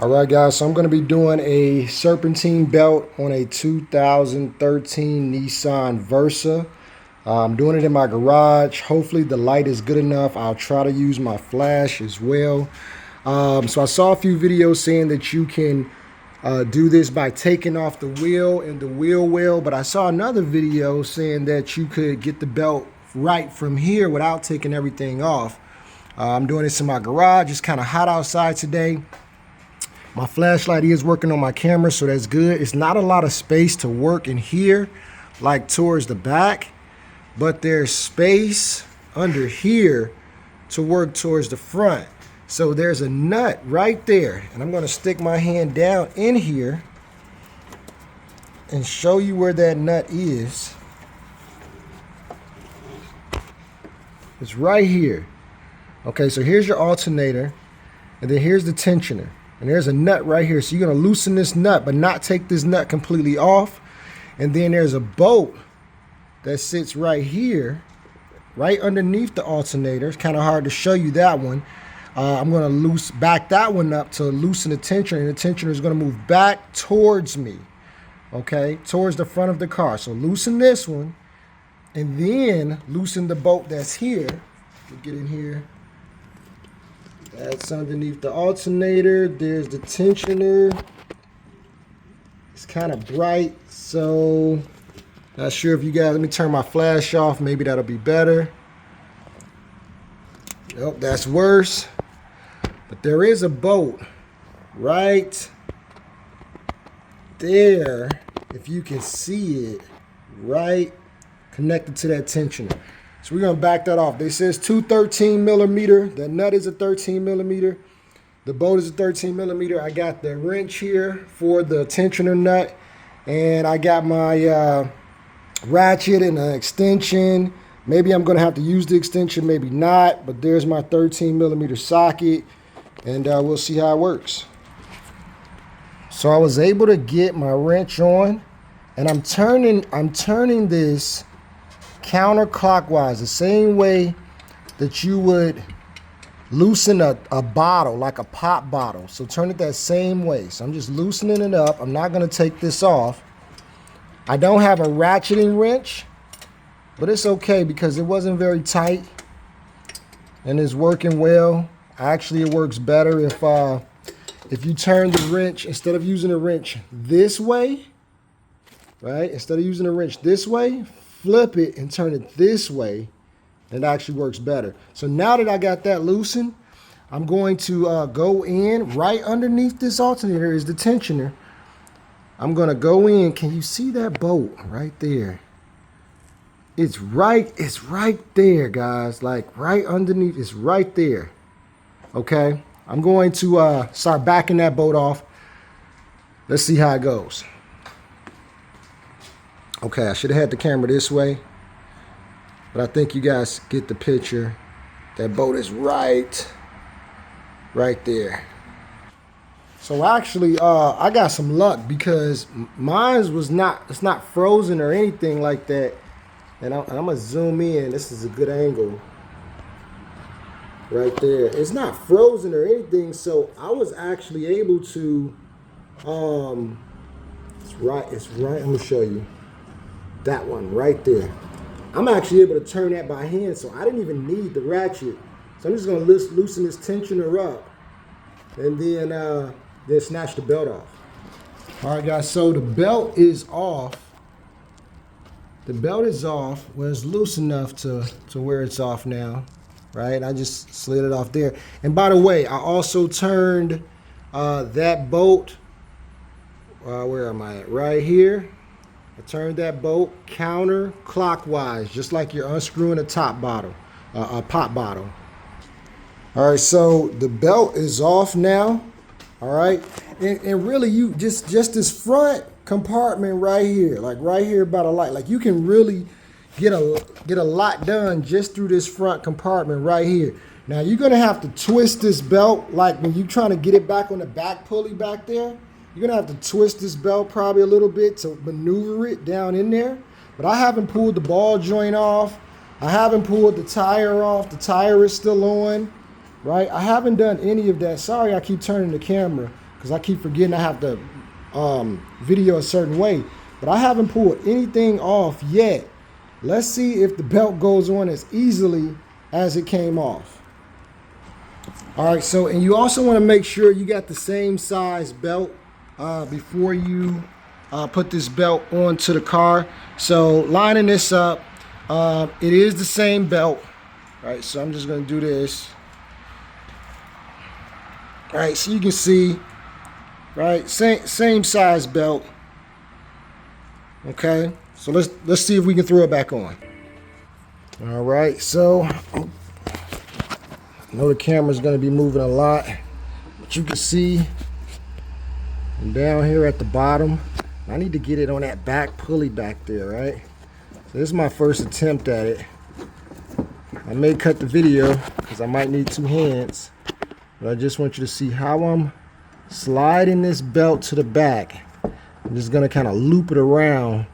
All right, guys, so I'm going to be doing a serpentine belt on a 2013 Nissan Versa. I'm doing it in my garage. Hopefully the light is good enough. I'll try to use my flash as well. So I saw a few videos saying that you can do this by taking off the wheel and the wheel well, but I saw another video saying that you could get the belt right from here without taking everything off. I'm doing this in my garage. It's kind of hot outside today. My flashlight is working on my camera, so that's good. It's not a lot of space to work in here, like towards the back, but there's space under here to work towards the front. So there's a nut right there, and I'm going to stick my hand down in here and show you where that nut is. It's right here. Okay, so here's your alternator, and then here's the tensioner. And there's a nut right here. So you're going to loosen this nut, but not take this nut completely off. And then there's a bolt that sits right here, right underneath the alternator. It's kind of hard to show you that one. I'm going to back that one up to loosen the tensioner. And the tensioner is going to move back towards me, okay, towards the front of the car. So loosen this one, and then loosen the bolt that's here. Get in here. That's underneath the alternator. There's the tensioner. It's kind of bright, so not sure if you guys, let me turn my flash off. Maybe that'll be better. Nope, that's worse. But there is a bolt right there, if you can see it, right connected to that tensioner. So we're going to back that off. They says 213 millimeter. The nut is a 13 millimeter. The bolt is a 13 millimeter. I got the wrench here for the tensioner nut. And I got my ratchet and an extension. Maybe I'm going to have to use the extension, maybe not. But there's my 13 millimeter socket. And we'll see how it works. So I was able to get my wrench on. And I'm turning this counterclockwise, the same way that you would loosen a bottle, like a pop bottle. So turn it that same way. So I'm just loosening it up. I'm not going to take this off. I don't have a ratcheting wrench, but it's okay because it wasn't very tight and it's working well. Actually, it works better if you turn the wrench, instead of using a wrench this way, right? Instead of using a wrench this way, flip it and turn it this way, and it actually works better. So now that I got that loosened, I'm going to go in. Right underneath this alternator is the tensioner. I'm going to go in. Can you see that bolt right there? It's right there, guys. Like right underneath, it's right there. Okay, I'm going to start backing that bolt off. Let's see how it goes. Okay, I should have had the camera this way, but I think you guys get the picture. That bolt is right there. So actually, I got some luck because mine it's not frozen or anything like that. And I'm gonna zoom in. This is a good angle. Right there. It's not frozen or anything, so I was actually able to, it's right, I'm gonna show you. That one right there. I'm actually able to turn that by hand, so I didn't even need the ratchet. So I'm just gonna loosen this tensioner up and then snatch the belt off. All right, guys, so the belt is off. The belt is off. Well, it's loose enough to where it's off now, right? I just slid it off there. And by the way, I also turned that bolt, where am I at? Right here. I turned that bolt counterclockwise, just like you're unscrewing a top bottle, a pop bottle. All right, so the belt is off now. All right, and really, you just this front compartment right here, like right here by the light, like you can really get a lot done just through this front compartment right here. Now you're gonna have to twist this belt, like when you're trying to get it back on the back pulley back there. You're gonna have to twist this belt probably a little bit to maneuver it down in there. But I haven't pulled the ball joint off. I haven't pulled the tire off. The tire is still on, right? I haven't done any of that. Sorry, I keep turning the camera because I keep forgetting I have to video a certain way. But I haven't pulled anything off yet. Let's see if the belt goes on as easily as it came off. All right, so, and you also want to make sure you got the same size belt before you put this belt onto the car. So lining this up, it is the same belt. All right, so I'm just going to do this. All right, so you can see, right, same size belt. Okay, so let's see if we can throw it back on. All right, so I know the camera's going to be moving a lot, but you can see down here at the bottom, I need to get it on that back pulley back there, right? So this is my first attempt at it. I may cut the video because I might need 2 hands, but I just want you to see how I'm sliding this belt to the back. I'm just going to kind of loop it around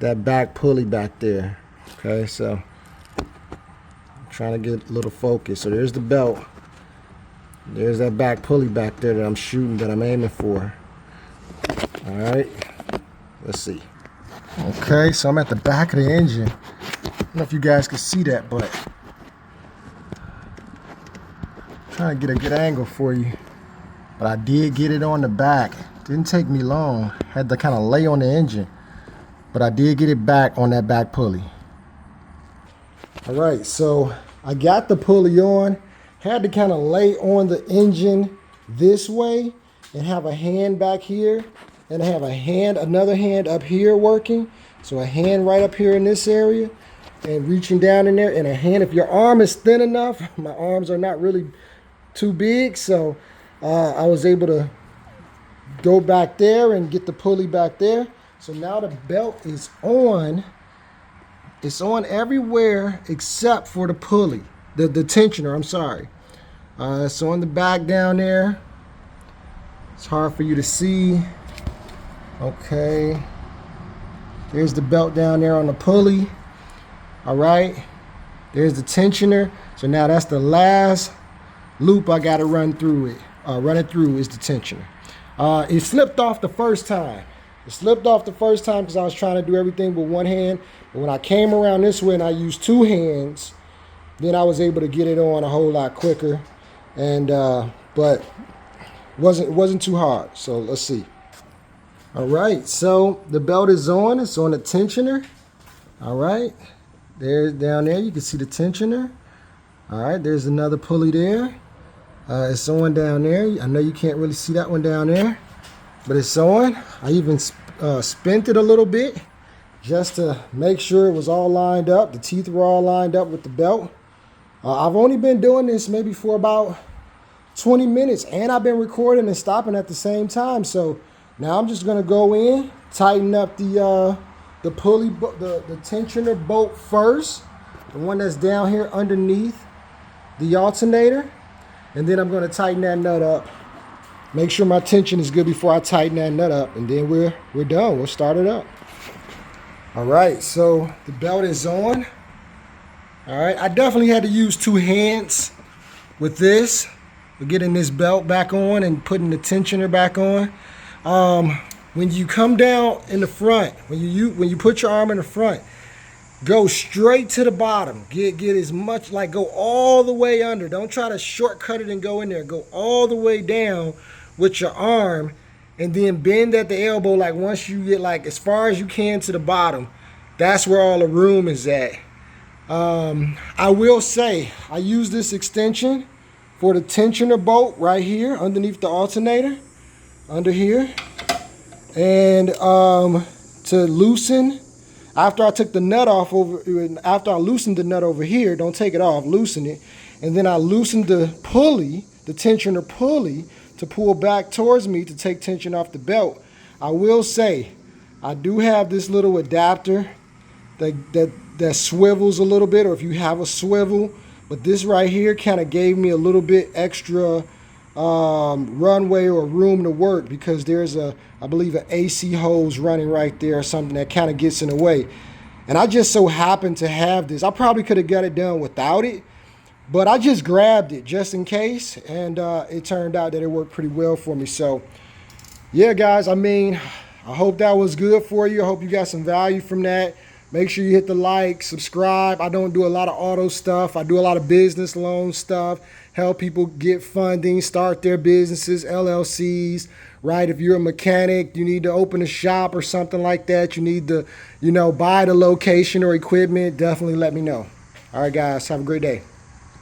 that back pulley back there. Okay, so I'm trying to get a little focus. So there's the belt. There's that back pulley back there that I'm shooting, that I'm aiming for. All right, let's see. Okay, so I'm at the back of the engine. I don't know if you guys can see that, but I'm trying to get a good angle for you. But I did get it on the back. Didn't take me long. Had to kind of lay on the engine, but I did get it back on that back pulley. All right, so I got the pulley on. Had to kind of lay on the engine this way and have a hand back here, and I have a hand, another hand up here working. So a hand right up here in this area and reaching down in there, and a hand, if your arm is thin enough, my arms are not really too big, so I was able to go back there and get the pulley back there. So now the belt is on. It's on everywhere except for the pulley, the tensioner, I'm sorry. It's on the back down there. It's hard for you to see. Okay. There's the belt down there on the pulley. All right. There's the tensioner. So now that's the last loop I got to run through it. Run it through is the tensioner. It slipped off the first time. It slipped off the first time because I was trying to do everything with one hand. But when I came around this way and I used 2 hands, then I was able to get it on a whole lot quicker. And but it wasn't too hard. So let's see. All right, so the belt is on. It's on the tensioner. All right, there's down there. You can see the tensioner. All right, there's another pulley there. It's on down there. I know you can't really see that one down there, but it's on. I even spent it a little bit just to make sure it was all lined up. The teeth were all lined up with the belt. I've only been doing this maybe for about 20 minutes, and I've been recording and stopping at the same time. So now I'm just gonna go in, tighten up the pulley, the tensioner bolt first, the one that's down here underneath the alternator, and then I'm gonna tighten that nut up. Make sure my tension is good before I tighten that nut up, and then we're done. We'll start it up. All right, so the belt is on. All right, I definitely had to use 2 hands with this. We're getting this belt back on and putting the tensioner back on. When you come down in the front, when you put your arm in the front, go straight to the bottom. Get as much, like go all the way under. Don't try to shortcut it and go in there. Go all the way down with your arm, and then bend at the elbow. Like once you get like as far as you can to the bottom, that's where all the room is at. I will say I use this extension for the tensioner bolt right here underneath the alternator, under here. And to loosen, after I took the nut off after I loosened the nut over here, don't take it off, loosen it. And then I loosened the pulley, the tensioner pulley, to pull back towards me to take tension off the belt. I will say, I do have this little adapter that swivels a little bit, or if you have a swivel, but this right here kind of gave me a little bit extra runway or room to work, because there's I believe an AC hose running right there or something that kind of gets in the way. And I just so happen to have this. I probably could have got it done without it, But I just grabbed it just in case, and it turned out that it worked pretty well for me. So yeah, guys, I mean, I hope that was good for you. I hope you got some value from that. Make sure you hit the like, subscribe. I don't do a lot of auto stuff. I do a lot of business loan stuff, help people get funding, start their businesses, LLCs, right? If you're a mechanic, you need to open a shop or something like that, you need to, buy the location or equipment, definitely let me know. All right, guys, have a great day.